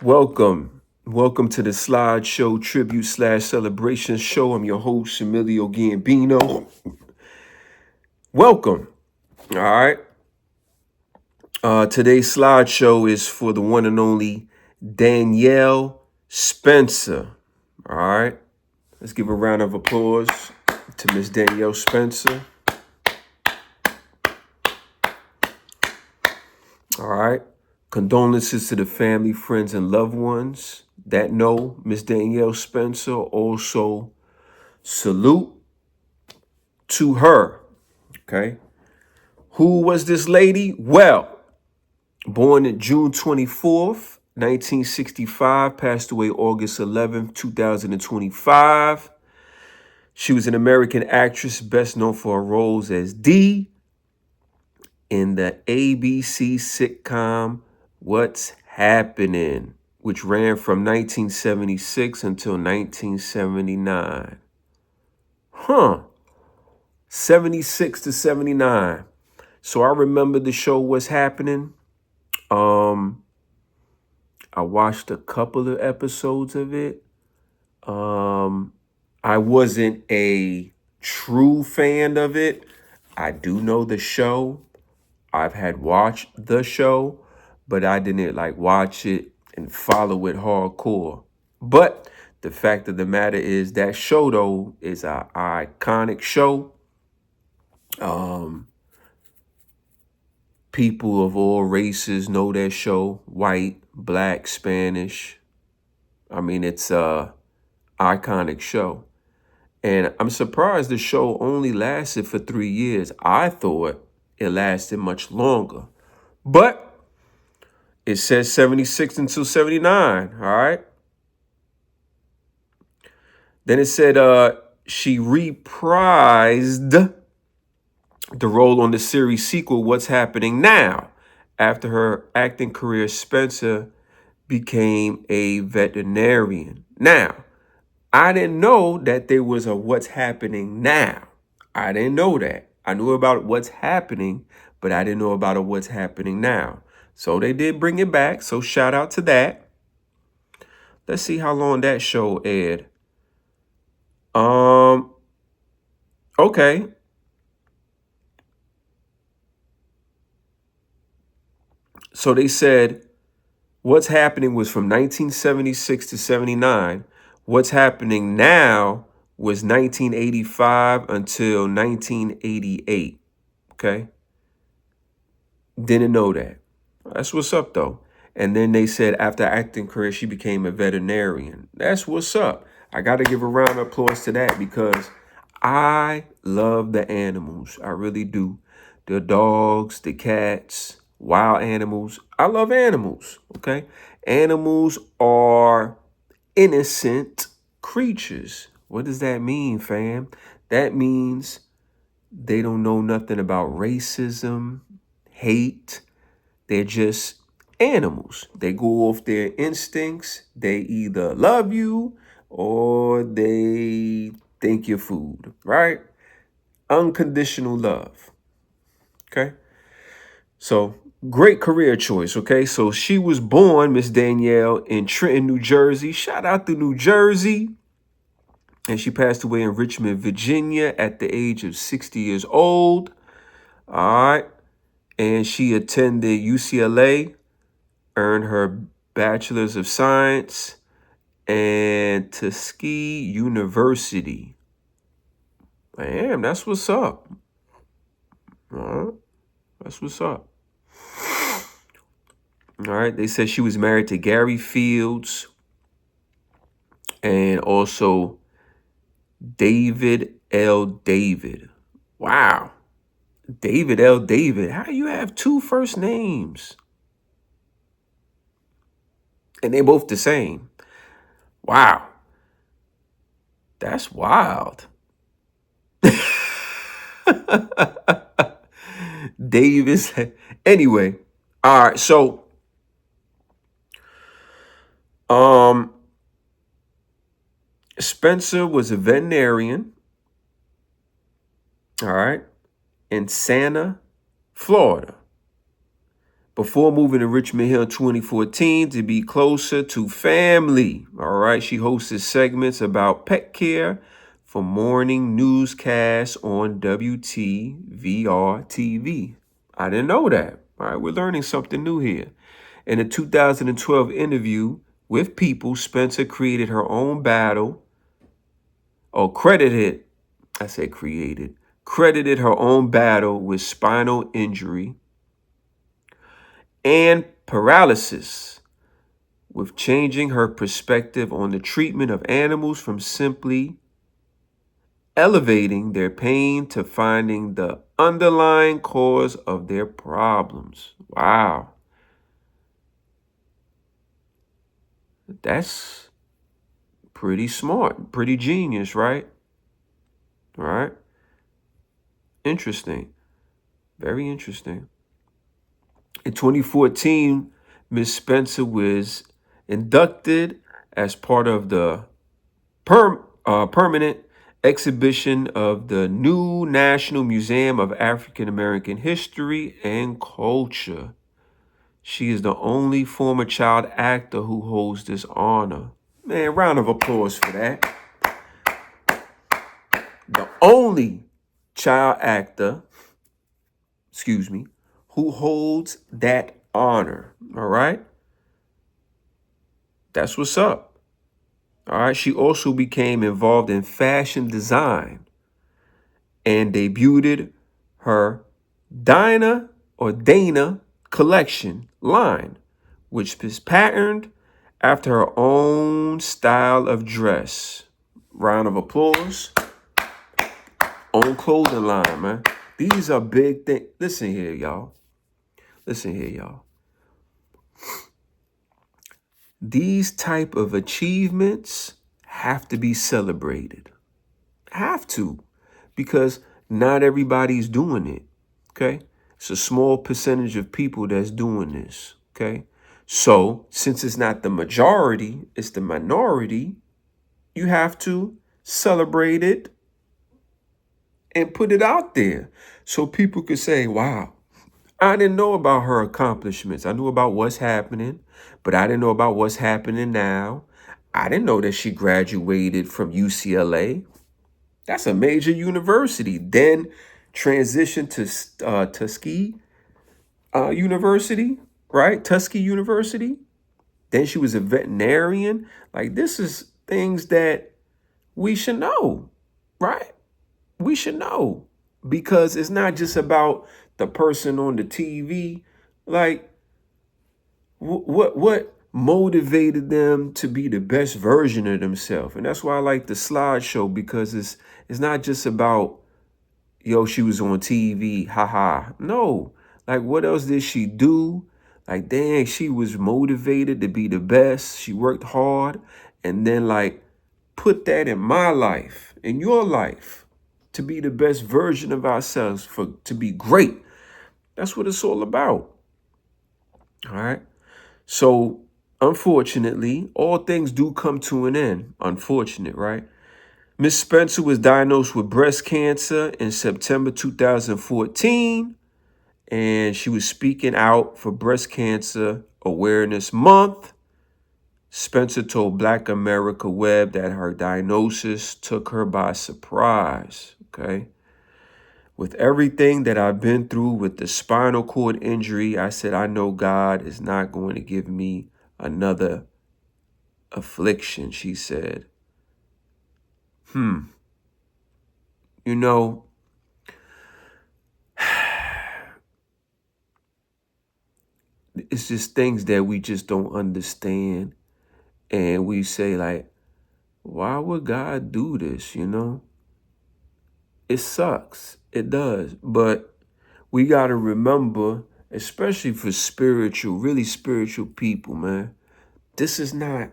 Welcome to the slideshow tribute slash celebration show. I'm your host, Emelio Gambino. Welcome. All right. Today's slideshow is for the one and only Danielle Spencer. All right. Let's give a round of applause to Miss Danielle Spencer. All right. Condolences to the family, friends, and loved ones that know Miss Danielle Spencer. Also, salute to her. Okay. Who was this lady? Well, born on June 24th, 1965, passed away August 11th, 2025. She was an American actress best known for her roles as Dee in the ABC sitcom What's Happening, which ran from 1976 until 1979. 76 to 79. So I remember the show What's Happening. I watched a couple of episodes of it. I wasn't a true fan of it. I do know the show. I've had watched the show, but I didn't watch it and follow it hardcore. But the fact of the matter is that show though is an iconic show. People of all races know that show. White, black, Spanish. I mean, it's a iconic show. And I'm surprised the show only lasted for 3 years. I thought it lasted much longer. But it says 76 until 79, all right? Then it said she reprised the role on the series sequel, What's Happening Now? After her acting career, Spencer became a veterinarian. Now, I didn't know that there was a What's Happening Now. I didn't know that. I knew about What's Happening, but I didn't know about a What's Happening Now. So they did bring it back. So shout out to that. Let's see how long that show aired. Okay. So they said What's Happening was from 1976 to 79. What's Happening Now was 1985 until 1988. Okay. Didn't know that. That's what's up, though. And then they said after acting career, she became a veterinarian. That's what's up. I got to give a round of applause to that because I love the animals. I really do. The dogs, the cats, wild animals. I love animals, okay? Animals are innocent creatures. What does that mean, fam? That means they don't know nothing about racism, hate. They're just animals. They go off their instincts. They either love you or they think you're food, right? Unconditional love. Okay. So great career choice. Okay. So she was born, Miss Danielle, in Trenton, New Jersey. Shout out to New Jersey. And she passed away in Richmond, Virginia at the age of 60 years old. All right. And she attended UCLA, earned her Bachelor's of Science, and Tuskegee University. Damn, that's what's up. All right. That's what's up. All right. They said she was married to Gary Fields and also David L. David. Wow. David L. David. How do you have two first names? And they're both the same. Wow. That's wild. Davis. Anyway. All right. So, Spencer was a veterinarian. All right. In Santa, Florida. before moving to Richmond Hill 2014 to be closer to family. All right. She hosted segments about pet care for morning newscasts on WTVR-TV. I didn't know that. All right. We're learning something new here. In a 2012 interview with People, Spencer created her own battle, or credited her own battle with spinal injury and paralysis, with changing her perspective on the treatment of animals from simply elevating their pain to finding the underlying cause of their problems. Wow. That's pretty smart, pretty genius, right? All right. Interesting. Very interesting. In 2014, Miss Spencer was inducted as part of the permanent exhibition of the new National Museum of African American History and Culture. She is the only former child actor who holds this honor. Man, round of applause for that. The only child actor, who holds that honor. All right? That's what's up. All right. She also became involved in fashion design and debuted her Dana collection line, which is patterned after her own style of dress. Round of applause. Own clothing line, man. These are big things. Listen here, y'all. These type of achievements have to be celebrated. Have to, because not everybody's doing it. Okay. It's a small percentage of people that's doing this. Okay. So since it's not the majority, it's the minority, you have to celebrate it and put it out there so people could say, wow, I didn't know about her accomplishments. I knew about what's happening, but I didn't know about what's happening now. I didn't know that she graduated from UCLA. That's a major university. Then transitioned to Tuskegee University, right? Tuskegee University. Then she was a veterinarian. Like, this is things that we should know, right? We should know, because it's not just about the person on the TV. Like, what motivated them to be the best version of themselves? And that's why I like the slideshow, because it's not just about, yo, she was on TV, haha. No, like, what else did she do? Like, dang, she was motivated to be the best. She worked hard, and then like put that in my life, in your life, to be the best version of ourselves, to be great. That's what it's all about. All right. So unfortunately, all things do come to an end. Unfortunate, right? Miss Spencer was diagnosed with breast cancer in September 2014, and she was speaking out for Breast Cancer Awareness Month. Spencer told Black America Web that her diagnosis took her by surprise, okay? With everything that I've been through with the spinal cord injury, I said, I know God is not going to give me another affliction, she said. You know, it's just things that we just don't understand. And we say, like, why would God do this? You know, it sucks. It does. But we got to remember, especially for spiritual, really spiritual people, man, this is not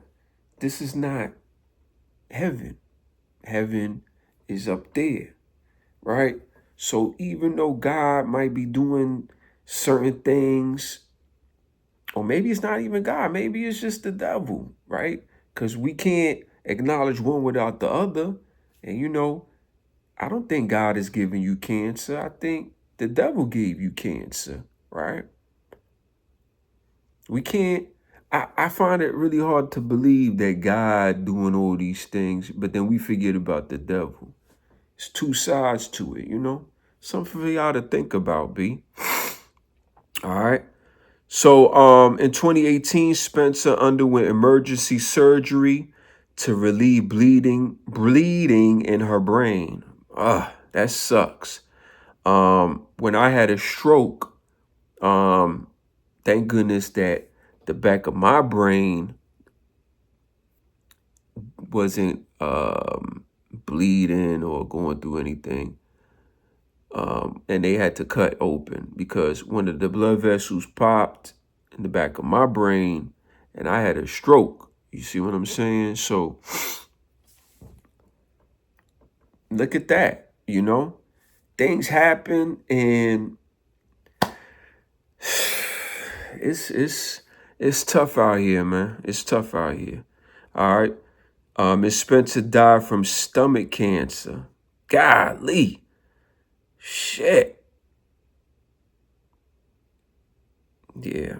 heaven. Heaven is up there, right? So even though God might be doing certain things, or maybe it's not even God, maybe it's just the devil, right? Because we can't acknowledge one without the other. And you know, I don't think God is giving you cancer. I think the devil gave you cancer, right? We can't, I find it really hard to believe that God doing all these things, but then we forget about the devil. It's two sides to it, you know? Something for y'all to think about, B. All right. So in 2018, Spencer underwent emergency surgery to relieve bleeding in her brain. That sucks. When I had a stroke, thank goodness that the back of my brain wasn't bleeding or going through anything. And they had to cut open because one of the blood vessels popped in the back of my brain and I had a stroke. You see what I'm saying? So look at that, you know? Things happen and it's tough out here, man. It's tough out here. All right. Miss Spencer died from stomach cancer. Golly. Shit. Yeah.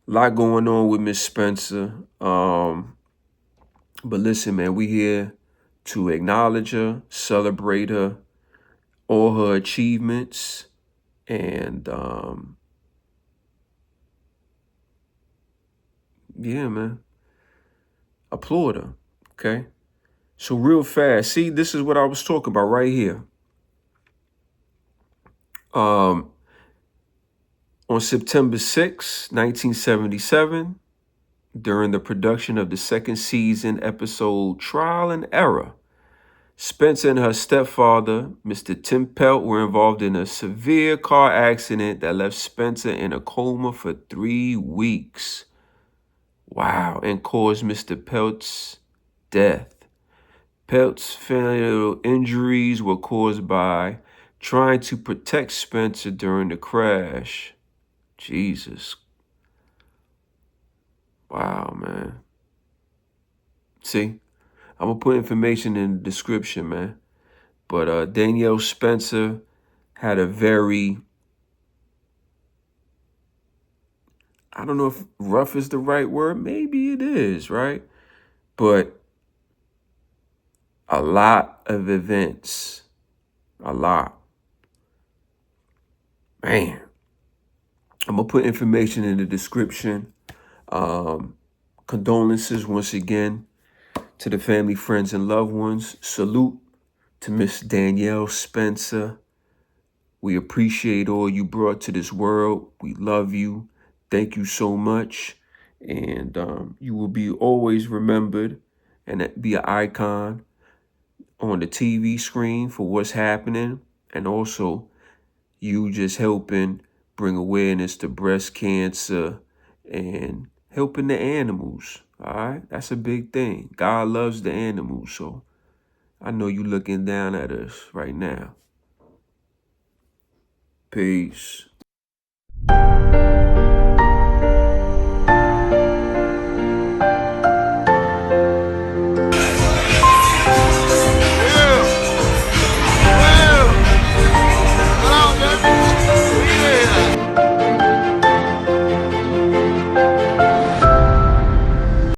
A lot going on with Miss Spencer. But listen, man, we here to acknowledge her, celebrate her, all her achievements, and yeah, man, applaud her. Okay. So real fast, see, this is what I was talking about right here. On September 6, 1977, during the production of the second season episode Trial and Error, Spencer and her stepfather, Mr. Tim Pelt, were involved in a severe car accident that left Spencer in a coma for 3 weeks. Wow, and caused Mr. Pelt's death. Pelt's fatal injuries were caused by trying to protect Spencer during the crash. Jesus. Wow, man. See, I'm going to put information in the description, man. But Danielle Spencer had a very, I don't know if rough is the right word. Maybe it is, right? But a lot of events. A lot. Man. I'm going to put information in the description. Condolences once again to the family, friends, and loved ones. Salute to Miss Danielle Spencer. We appreciate all you brought to this world. We love you. Thank you so much. And you will be always remembered and be an icon on the TV screen for what's happening. And also you just helping bring awareness to breast cancer and helping the animals. All right. That's a big thing. God loves the animals. So I know you looking down at us right now. Peace.